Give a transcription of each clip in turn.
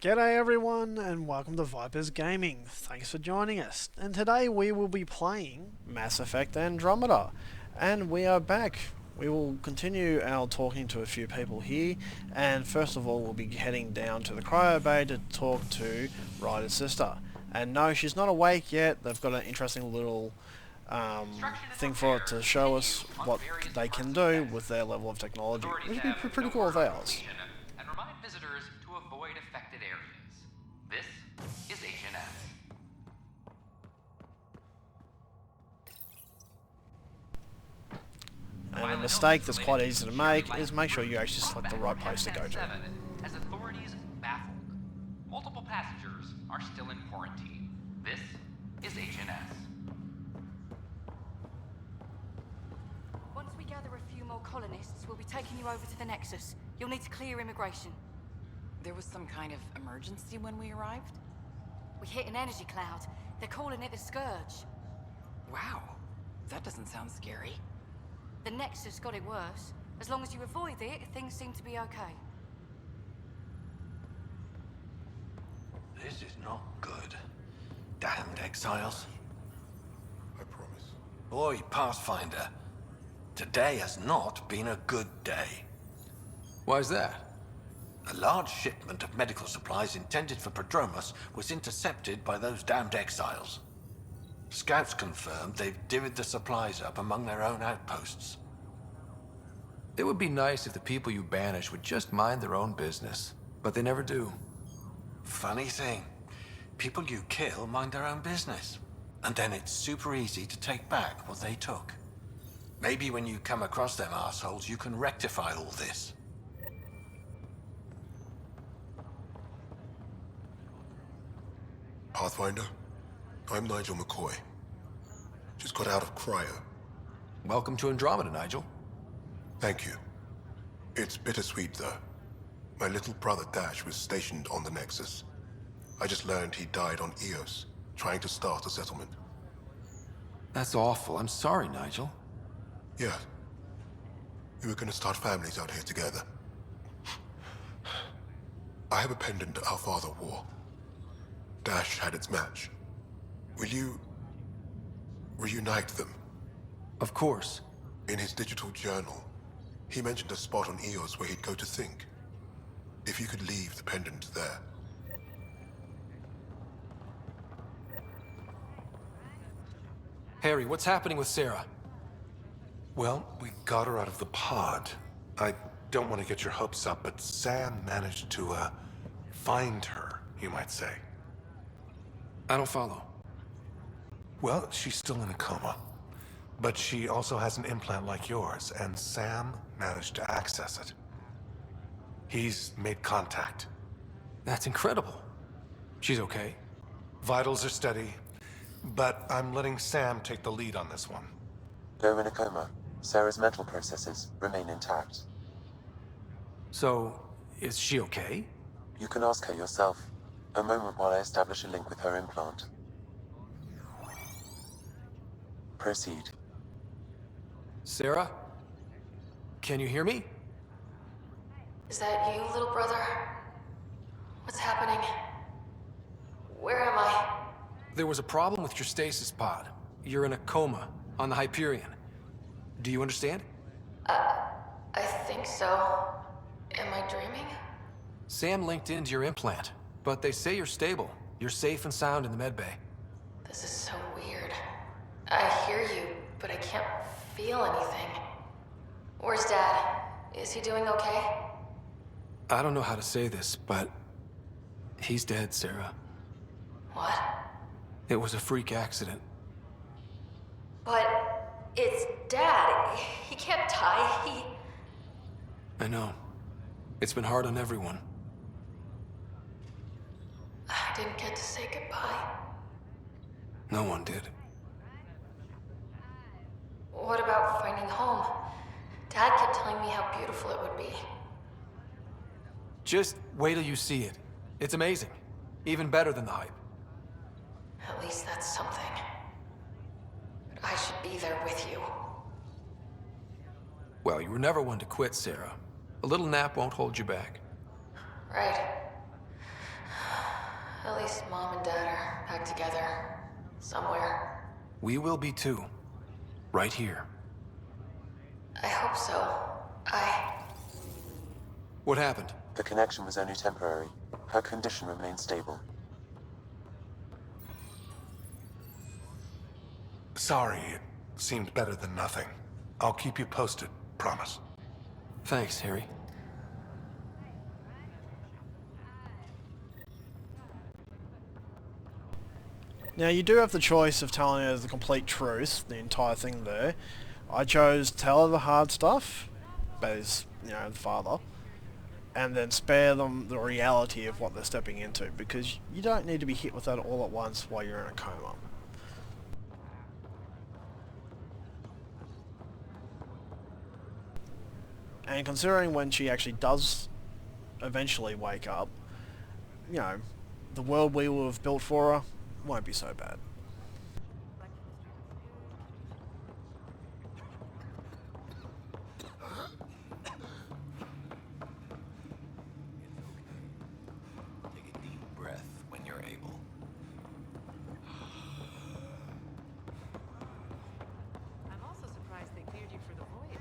G'day everyone and welcome to Vipers Gaming. Thanks for joining us. And today we will be playing Mass Effect Andromeda. And we are back. We will continue our talking to a few people here. And first of all we'll be heading down to the Cryo Bay to talk to Ryder's sister. And no, she's not awake yet. They've got an interesting little thing for it to show us what they can do with their level of technology. Which would be pretty cool if ours. And remind visitors to avoid affected areas. This is Agent S. And a mistake that's quite easy to make is make sure you actually select the right place to go to. As authorities baffled. Multiple passengers are still in quarantine. This is Agent S. Once we gather a few more colonists, we'll be taking you over to the nexus. You'll need to clear immigration. There was some kind of emergency when we arrived? We hit an energy cloud. They're calling it the Scourge. Wow, that doesn't sound scary. The nexus got it worse. As long as you avoid it, things seem to be okay. This is not good. Damned exiles. I promise. Boy, Pathfinder. Today has not been a good day. Why's that? A large shipment of medical supplies intended for Prodromos was intercepted by those damned exiles. Scouts confirmed they've divvied the supplies up among their own outposts. It would be nice if the people you banish would just mind their own business, but they never do. Funny thing, people you kill mind their own business, and then it's super easy to take back what they took. Maybe when you come across them assholes, you can rectify all this. Pathfinder, I'm Nigel McCoy. Just got out of cryo. Welcome to Andromeda, Nigel. Thank you. It's bittersweet, though. My little brother Dash was stationed on the Nexus. I just learned he died on Eos, trying to start a settlement. That's awful. I'm sorry, Nigel. Yeah. We were gonna start families out here together. I have a pendant our father wore. Dash had its match. Will you reunite them? Of course. In his digital journal, he mentioned a spot on Eos where he'd go to think. If you could leave the pendant there. Harry, what's happening with Sarah? Well, we got her out of the pod. I don't want to get your hopes up, but Sam managed to, find her, you might say. I don't follow. Well, she's still in a coma. But she also has an implant like yours, and Sam managed to access it. He's made contact. That's incredible. She's okay. Vitals are steady, but I'm letting Sam take the lead on this one. Though in a coma, Sarah's mental processes remain intact. So, is she okay? You can ask her yourself. A moment while I establish a link with her implant. Proceed. Sarah? Can you hear me? Is that you, little brother? What's happening? Where am I? There was a problem with your stasis pod. You're in a coma on the Hyperion. Do you understand? I think so. Am I dreaming? Sam linked into your implant, but they say you're stable. You're safe and sound in the medbay. This is so weird. I hear you, but I can't feel anything. Where's Dad? Is he doing okay? I don't know how to say this, but he's dead, Sarah. What? It was a freak accident. But it's Dad. He can't die. I know. It's been hard on everyone. I didn't get to say goodbye. No one did. What about finding home? Dad kept telling me how beautiful it would be. Just wait till you see it. It's amazing. Even better than the hype. At least that's something. But I should be there with you. Well, you were never one to quit, Sarah. A little nap won't hold you back. Right. At least Mom and Dad are back together. Somewhere. We will be too. Right here. I hope so. What happened? The connection was only temporary. Her condition remains stable. Sorry, it seemed better than nothing. I'll keep you posted, promise. Thanks, Harry. Now, you do have the choice of telling her the complete truth, the entire thing there. I chose tell her the hard stuff, that is, you know, the father, and then spare them the reality of what they're stepping into, because you don't need to be hit with that all at once while you're in a coma. And considering when she actually does eventually wake up, you know, the world we will have built for her won't be so bad. Take a deep breath when you're able. I'm also surprised they cleared you for the voyage.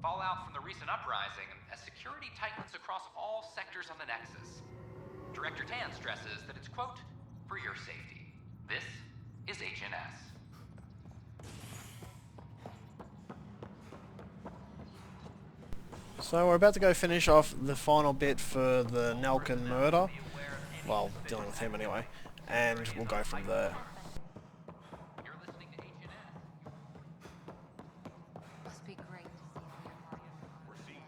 Fallout from the recent uprising as security tightens across all sectors on the Nexus. Director Tan stresses that it's, quote, for your safety. This is HNS. So we're about to go finish off the final bit for the Nelkin murder. Well, dealing with him anyway. And we'll go from there. You're listening to HNS. Must be great to see you.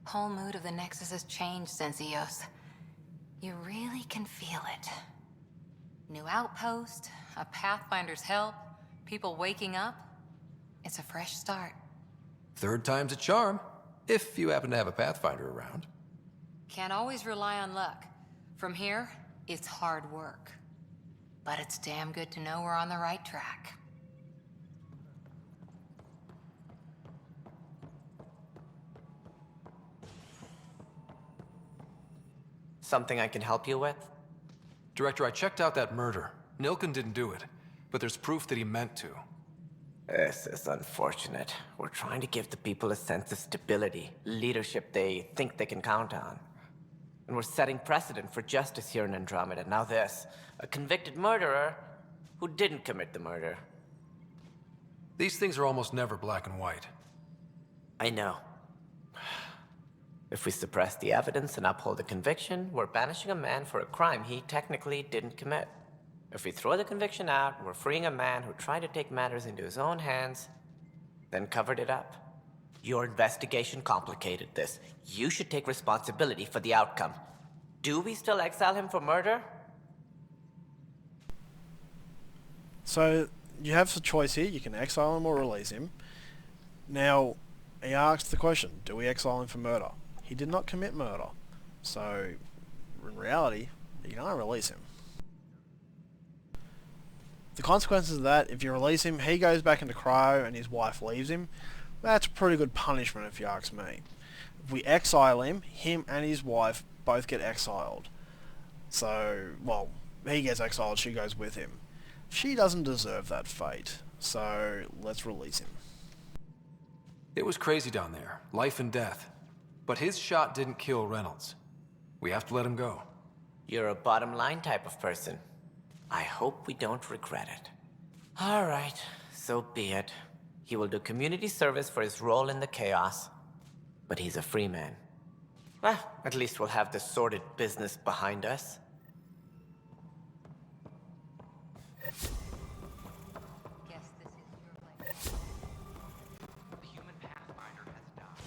Whole mood of the Nexus has changed since Eos. You really can feel it. New outpost, a Pathfinder's help, people waking up. It's a fresh start. Third time's a charm, if you happen to have a Pathfinder around. Can't always rely on luck. From here, it's hard work. But it's damn good to know we're on the right track. Something I can help you with? Director, I checked out that murder. Nilkin didn't do it, but there's proof that he meant to. This is unfortunate. We're trying to give the people a sense of stability, leadership they think they can count on. And we're setting precedent for justice here in Andromeda. Now this, a convicted murderer who didn't commit the murder. These things are almost never black and white. I know. If we suppress the evidence and uphold the conviction, we're banishing a man for a crime he technically didn't commit. If we throw the conviction out, we're freeing a man who tried to take matters into his own hands, then covered it up. Your investigation complicated this. You should take responsibility for the outcome. Do we still exile him for murder? So, you have a choice here. You can exile him or release him. Now, he asked the question, do we exile him for murder? He did not commit murder. So, in reality, you can't release him. The consequences of that, if you release him, he goes back into cryo and his wife leaves him. That's a pretty good punishment if you ask me. If we exile him and his wife both get exiled. So, well, he gets exiled, she goes with him. She doesn't deserve that fate, so let's release him. It was crazy down there, life and death. But his shot didn't kill Reynolds. We have to let him go. You're a bottom line type of person. I hope we don't regret it. All right, so be it. He will do community service for his role in the chaos. But he's a free man. Well, at least we'll have the sordid business behind us. Guess this is your place. The human Pathfinder has died.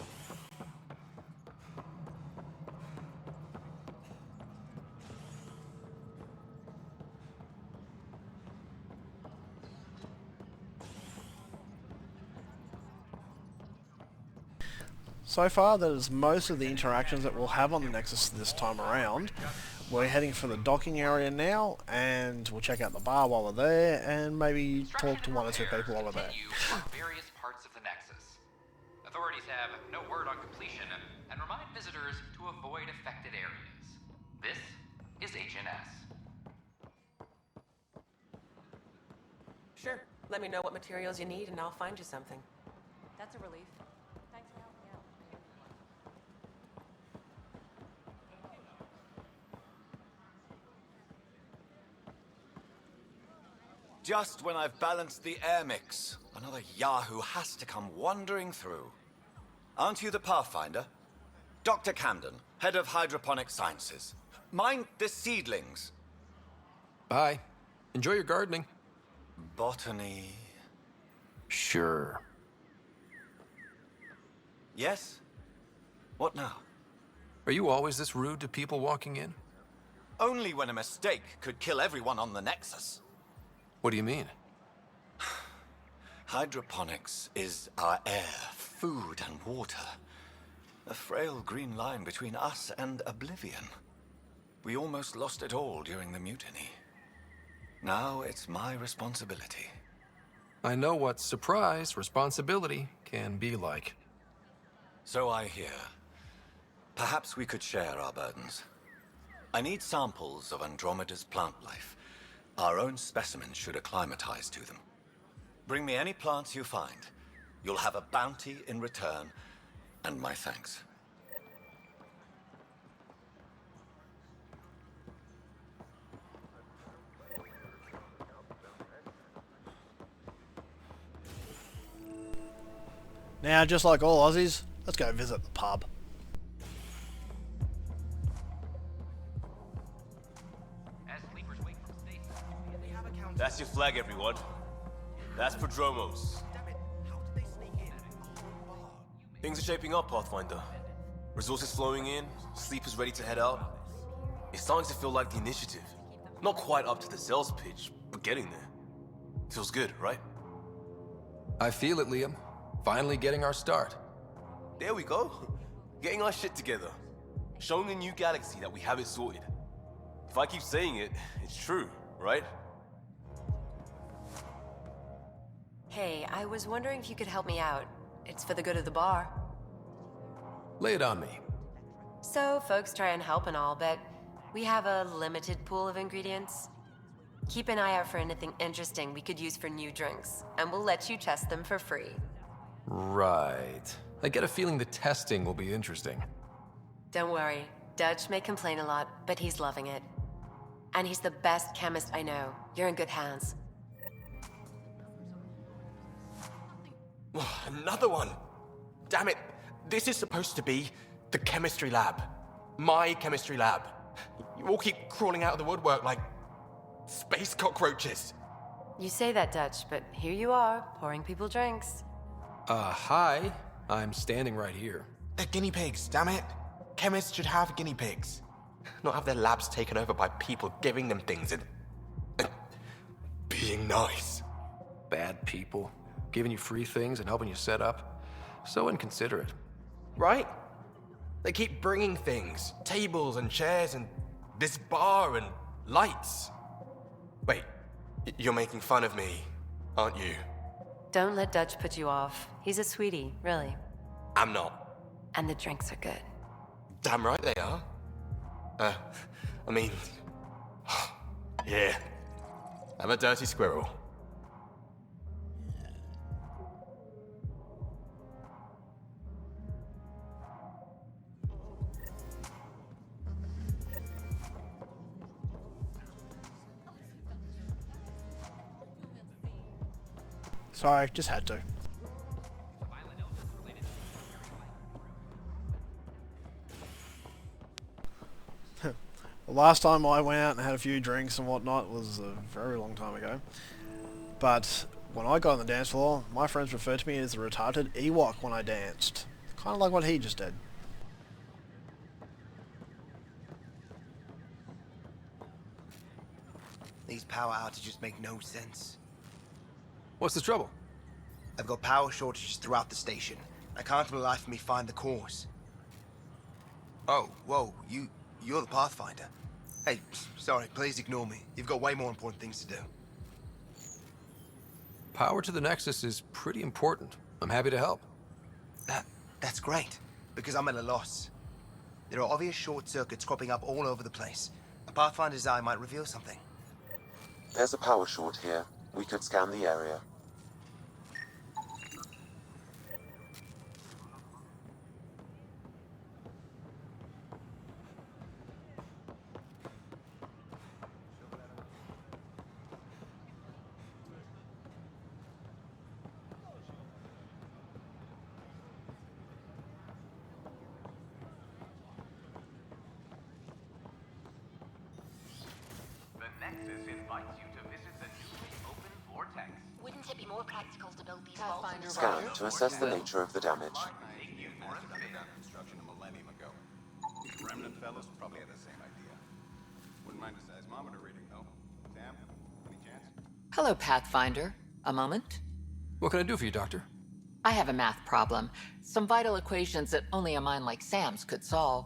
So far, that is most of the interactions that we'll have on the Nexus this time around. We're heading for the docking area now, and we'll check out the bar while we're there, and maybe talk to one or two people while we're there. Various parts of the Nexus. Authorities have no word on completion and remind visitors to avoid affected areas. This is HNS. Sure. Let me know what materials you need and I'll find you something. That's a relief. Thanks for helping out. Just when I've balanced the air mix, another Yahoo has to come wandering through. Aren't you the Pathfinder? Dr. Camden, head of hydroponic sciences. Mind the seedlings. Bye. Enjoy your gardening. Botany. Sure. Yes? What now? Are you always this rude to people walking in? Only when a mistake could kill everyone on the Nexus. What do you mean? Hydroponics is our air, food, and water. A frail green line between us and oblivion. We almost lost it all during the mutiny. Now it's my responsibility. I know what surprise responsibility can be like. So I hear. Perhaps we could share our burdens. I need samples of Andromeda's plant life. Our own specimens should acclimatize to them. Bring me any plants you find. You'll have a bounty in return, and my thanks. Now, just like all Aussies, let's go visit the pub. As sleepers wait for the station. That's your flag, everyone. That's Prodromos. Things are shaping up, Pathfinder. Resources flowing in, sleepers ready to head out. It's starting to feel like the initiative. Not quite up to the sales pitch, but getting there. Feels good, right? I feel it, Liam. Finally getting our start. There we go. Getting our shit together. Showing the new galaxy that we have it sorted. If I keep saying it, it's true, right? Hey, I was wondering if you could help me out. It's for the good of the bar. Lay it on me. So, folks try and help and all, but we have a limited pool of ingredients. Keep an eye out for anything interesting we could use for new drinks, and we'll let you test them for free. Right. I get a feeling the testing will be interesting. Don't worry. Dutch may complain a lot, but he's loving it. And he's the best chemist I know. You're in good hands. Another one! Damn it! This is supposed to be the chemistry lab. My chemistry lab. You all keep crawling out of the woodwork like space cockroaches. You say that, Dutch, but here you are, pouring people drinks. Hi. I'm standing right here. They're guinea pigs, damn it. Chemists should have guinea pigs. Not have their labs taken over by people giving them things and being nice. Bad people. Giving you free things and helping you set up. So inconsiderate. Right? They keep bringing things. Tables and chairs and this bar and lights. Wait, you're making fun of me, aren't you? Don't let Dutch put you off. He's a sweetie, really. I'm not. And the drinks are good. Damn right they are. I mean... yeah. I'm a dirty squirrel. Sorry, just had to. The last time I went out and had a few drinks and whatnot was a very long time ago. But when I got on the dance floor, my friends referred to me as the retarded Ewok when I danced. Kind of like what he just did. These power outages make no sense. What's the trouble? I've got power shortages throughout the station. I can't for the life of me find the cause. Oh, whoa, you're the Pathfinder. Hey, sorry, please ignore me. You've got way more important things to do. Power to the Nexus is pretty important. I'm happy to help. That's great, because I'm at a loss. There are obvious short circuits cropping up all over the place. A Pathfinder's eye might reveal something. There's a power short here. We could scan the area. The Nexus invites you to visit the newly opened vortex. Wouldn't it be more practical to build these Pathfinder Scan to assess the nature of the damage. Take you for a spin. Construction a millennium ago. Remnant fellows probably had the same idea. Wouldn't mind a seismometer reading, though. Sam, any chance? Hello, Pathfinder. A moment? What can I do for you, Doctor? I have a math problem. Some vital equations that only a mind like Sam's could solve.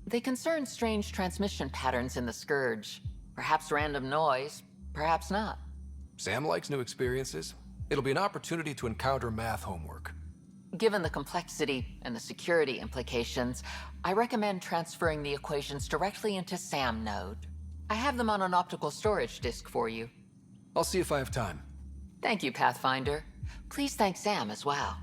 They concern strange transmission patterns in the Scourge. Perhaps random noise, perhaps not. Sam likes new experiences. It'll be an opportunity to encounter math homework. Given the complexity and the security implications, I recommend transferring the equations directly into SAM node. I have them on an optical storage disk for you. I'll see if I have time. Thank you, Pathfinder. Please thank Sam as well.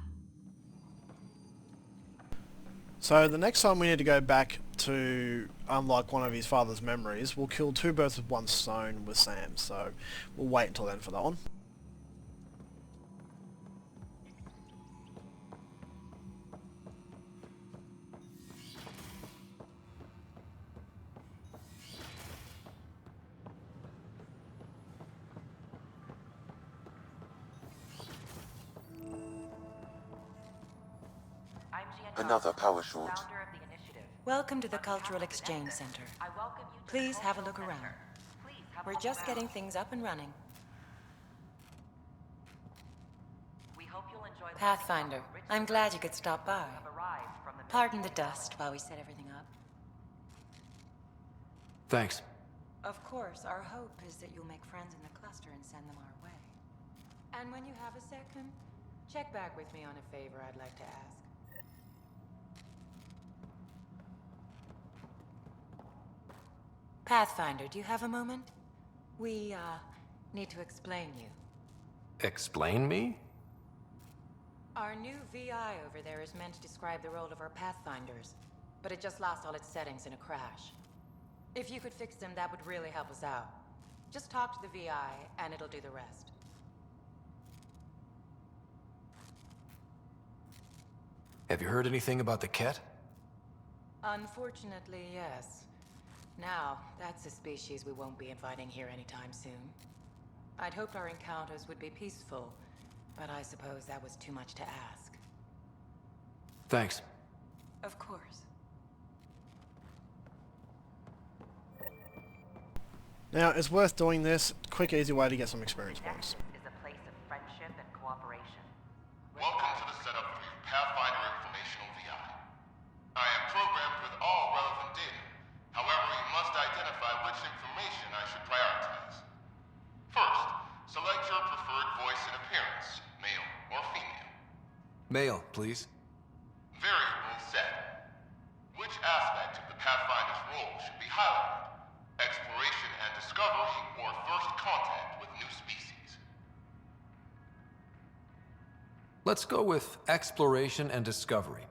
So the next time we need to go back to unlock one of his father's memories, we'll kill two birds with one stone with Sam, so we'll wait until then for that one. Another power short. Welcome to the Cultural Exchange Center. Please have a look around. We're just getting things up and running. Pathfinder, I'm glad you could stop by. Pardon the dust while we set everything up. Thanks. Of course, our hope is that you'll make friends in the cluster and send them our way. And when you have a second, check back with me on a favor I'd like to ask. Pathfinder, do you have a moment? We, need to explain you. Explain me? Our new VI over there is meant to describe the role of our Pathfinders, but it just lost all its settings in a crash. If you could fix them, that would really help us out. Just talk to the VI, and it'll do the rest. Have you heard anything about the Ket? Unfortunately, yes. Now, that's a species we won't be inviting here anytime soon. I'd hoped our encounters would be peaceful, but I suppose that was too much to ask. Thanks. Of course. Now, it's worth doing this. Quick, easy way to get some experience points. Is a place of friendship and cooperation. Welcome to the setup for your Pathfinder Informational VI. I am programmed with all relevant data. However, you must identify which information I should prioritize. First, select your preferred voice and appearance, male or female. Male, please. Variable set. Which aspect of the Pathfinder's role should be highlighted? Exploration and discovery, or first contact with new species? Let's go with exploration and discovery.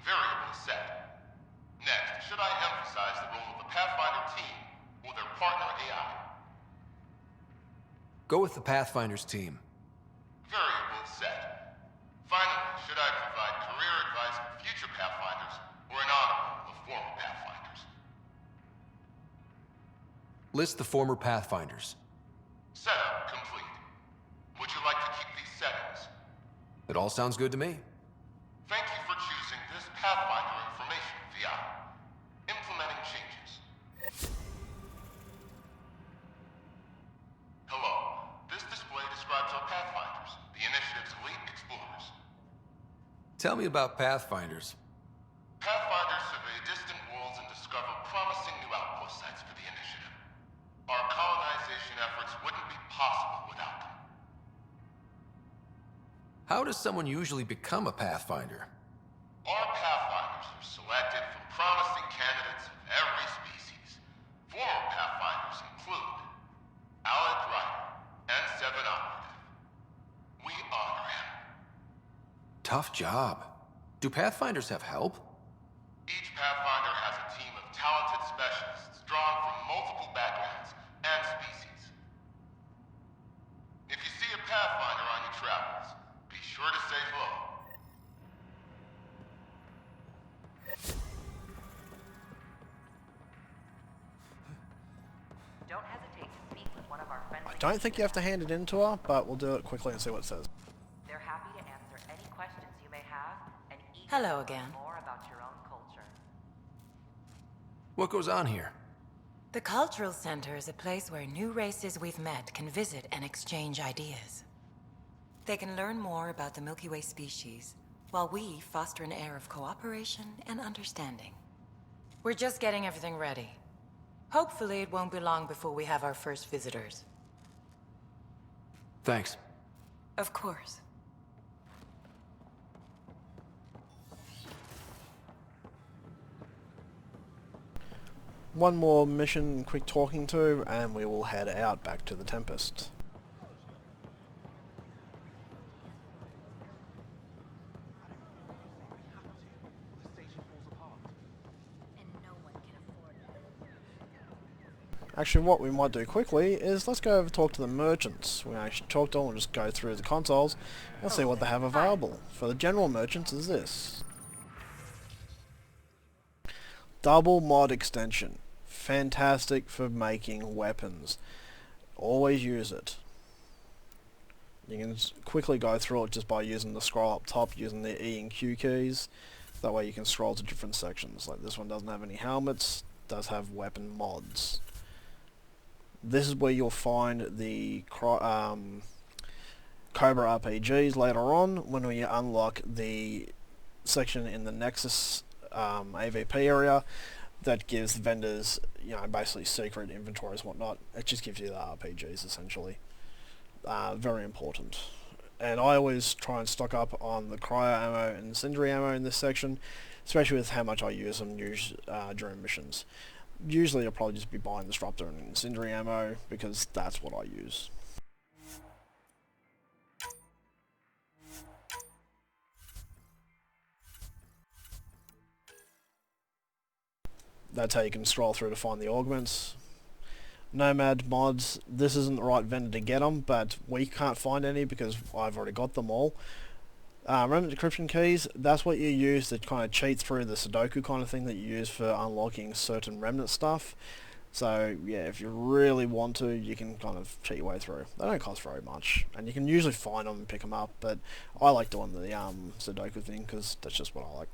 Variable set. Next, should I emphasize the role of the Pathfinder team or their partner AI? Go with the Pathfinder's team. Variable set. Finally, should I provide career advice for future Pathfinders or an honorable of former Pathfinders? List the former Pathfinders. Setup complete. Would you like to keep these settings? It all sounds good to me. Thank you for choosing this Pathfinder Information VI. Implementing changes. Hello. This display describes our Pathfinders, the Initiative's elite explorers. Tell me about Pathfinders. Pathfinders survey distant worlds and discover promising new outpost sites for the Initiative. Our colonization efforts wouldn't be possible without them. How does someone usually become a Pathfinder? Our Pathfinders are selected from promising candidates of every species. Former Pathfinders include Alec Ryder and Seven Operative. We honor him. Tough job. Do Pathfinders have help? Each Pathfinder has a team of talented specialists drawn from multiple backgrounds and species. If you see a Pathfinder on your travels, be sure to say hello. Don't hesitate to speak with one of our friendly... I don't think you have to hand it in to her, but we'll do it quickly and see what it says. They're happy to answer any questions you may have and eager Hello to again. learn more about your own culture. What goes on here? The Cultural Center is a place where new races we've met can visit and exchange ideas. They can learn more about the Milky Way species, while we foster an air of cooperation and understanding. We're just getting everything ready. Hopefully it won't be long before we have our first visitors. Thanks. Of course. One more mission, quick talking to, and we will head out back to the Tempest. Actually, what we might do quickly is let's go over and talk to the merchants. We actually talk to them, we'll just go through the consoles and see what they have available. For the general merchants is this. Double mod extension. Fantastic for making weapons. Always use it. You can quickly go through it just by using the scroll up top, using the E and Q keys. That way you can scroll to different sections. Like this one doesn't have any helmets, does have weapon mods. This is where you'll find the Cobra RPGs later on when we unlock the section in the Nexus AVP area that gives vendors, you know, basically secret inventories and whatnot. It just gives you the RPGs essentially. Very important. And I always try and stock up on the cryo ammo and incendiary ammo in this section, especially with how much I use them during missions. Usually I'll probably just be buying disruptor and incendiary ammo because that's what I use. That's how you can scroll through to find the augments. Nomad mods, this isn't the right vendor to get them, but we can't find any because I've already got them all. Remnant decryption keys, that's what you use to kind of cheat through the Sudoku kind of thing that you use for unlocking certain remnant stuff. So yeah, if you really want to, you can kind of cheat your way through. They don't cost very much, and you can usually find them and pick them up, but I like doing the Sudoku thing because that's just what I like.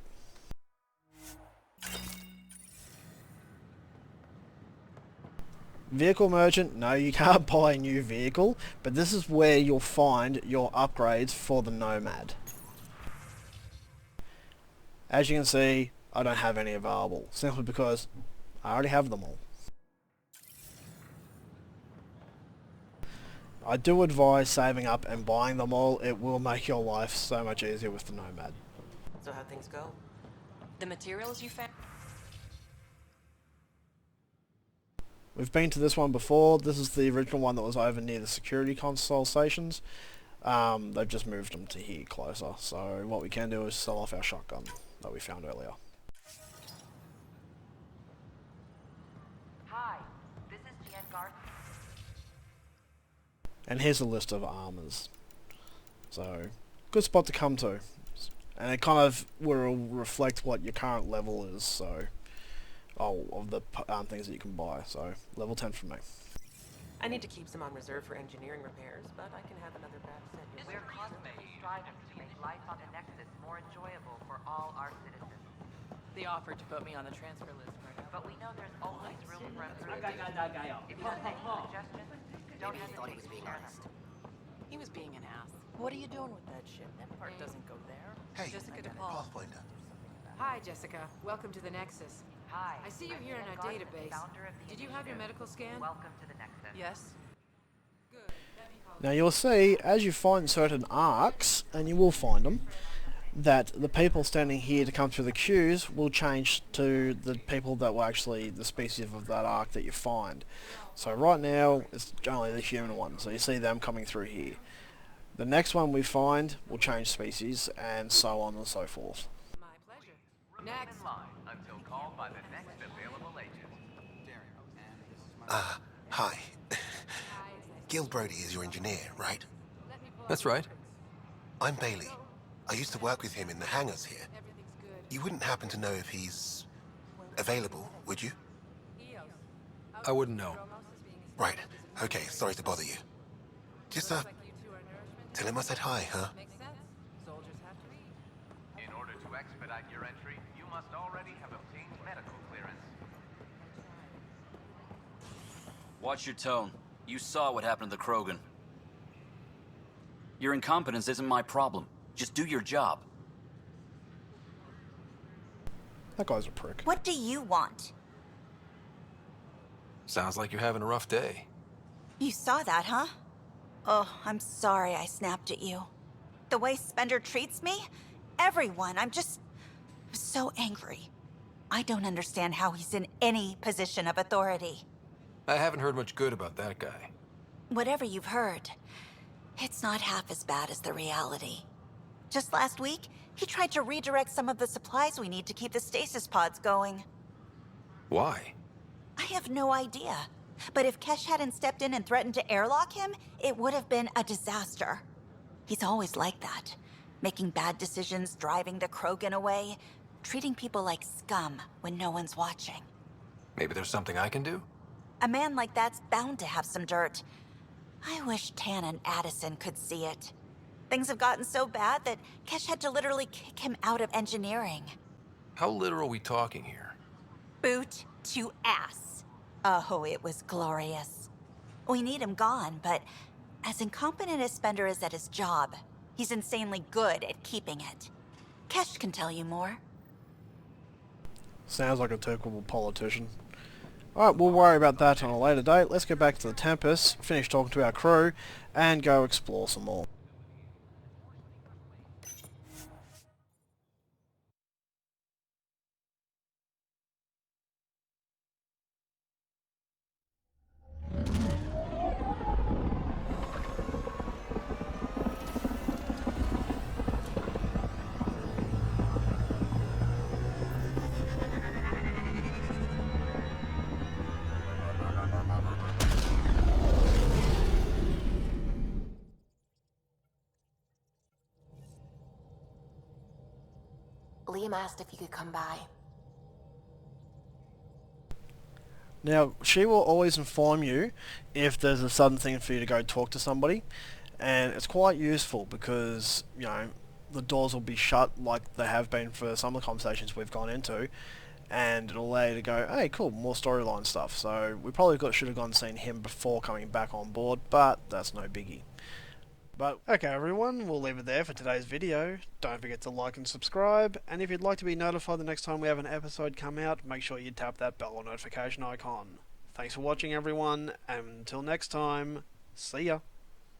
Vehicle merchant, no, you can't buy a new vehicle, but this is where you'll find your upgrades for the Nomad. As you can see, I don't have any available, simply because I already have them all. I do advise saving up and buying them all. It will make your life so much easier with the Nomad. So how things go? The materials you found? We've been to this one before. This is the original one that was over near the security console stations. They've just moved them to here closer. So what we can do is sell off our shotgun that we found earlier. Hi, this is Jan Garth. And here's a list of armors. So, good spot to come to. And it kind of will reflect what your current level is, so... of the things that you can buy, so level 10 for me. I need to keep some on reserve for engineering repairs, but I can have another batch sent your We're constantly striving to make life on the Nexus more enjoyable for all our citizens. They offered to put me on the transfer list for now. But we know there's always room for improvement. If you have any suggestions, don't hesitate to share them. He was being an ass. What are you doing with that ship? That part doesn't go there. Hey, Jessica DePaul. Pathfinder. Hi, Jessica. Welcome to the Nexus. Hi. I see you're I'm here in Jen our Garson, database. founder of the Did you have your initiative. medical scan? Welcome to the Nexus. Yes. Now you'll see, as you find certain arcs, and you will find them, that the people standing here to come through the queues will change to the people that were actually the species of that arc that you find. So right now, it's only the human one, so you see them coming through here. The next one we find will change species, and so on and so forth. My pleasure. Remain in line until called by the next available agent. Hi. Gil Brody is your engineer, right? That's right. I'm Bailey. I used to work with him in the hangars here. You wouldn't happen to know if he's available, would you? I wouldn't know. Right. Okay, sorry to bother you. Just, tell him I said hi, huh? In order to expedite your entry, you must already have obtained medical clearance. Watch your tone. You saw what happened to the Krogan. Your incompetence isn't my problem. Just do your job. That guy's a prick. What do you want? Sounds like you're having a rough day. You saw that, huh? Oh, I'm sorry I snapped at you. The way Spender treats me? Everyone, I'm so angry. I don't understand how he's in any position of authority. I haven't heard much good about that guy. Whatever you've heard, it's not half as bad as the reality. Just last week, he tried to redirect some of the supplies we need to keep the stasis pods going. Why? I have no idea. But if Kesh hadn't stepped in and threatened to airlock him, it would have been a disaster. He's always like that. Making bad decisions, driving the Krogan away, treating people like scum when no one's watching. Maybe there's something I can do? A man like that's bound to have some dirt. I wish Tan and Addison could see it. Things have gotten so bad that Kesh had to literally kick him out of engineering. How literal are we talking here? Boot to ass. Oh, it was glorious. We need him gone, but as incompetent as Spender is at his job, he's insanely good at keeping it. Kesh can tell you more. Sounds like a typical politician. Alright, we'll worry about that on a later date. Let's get back to the Tempest, finish talking to our crew, and go explore some more. Liam asked if you could come by. Now, she will always inform you if there's a sudden thing for you to go talk to somebody, and it's quite useful because, you know, the doors will be shut like they have been for some of the conversations we've gone into, and it'll allow you to go, hey, cool, more storyline stuff. So we probably should have gone and seen him before coming back on board, but that's no biggie. But okay everyone, we'll leave it there for today's video. Don't forget to like and subscribe, and if you'd like to be notified the next time we have an episode come out, make sure you tap that bell or notification icon. Thanks for watching everyone, and until next time, see ya.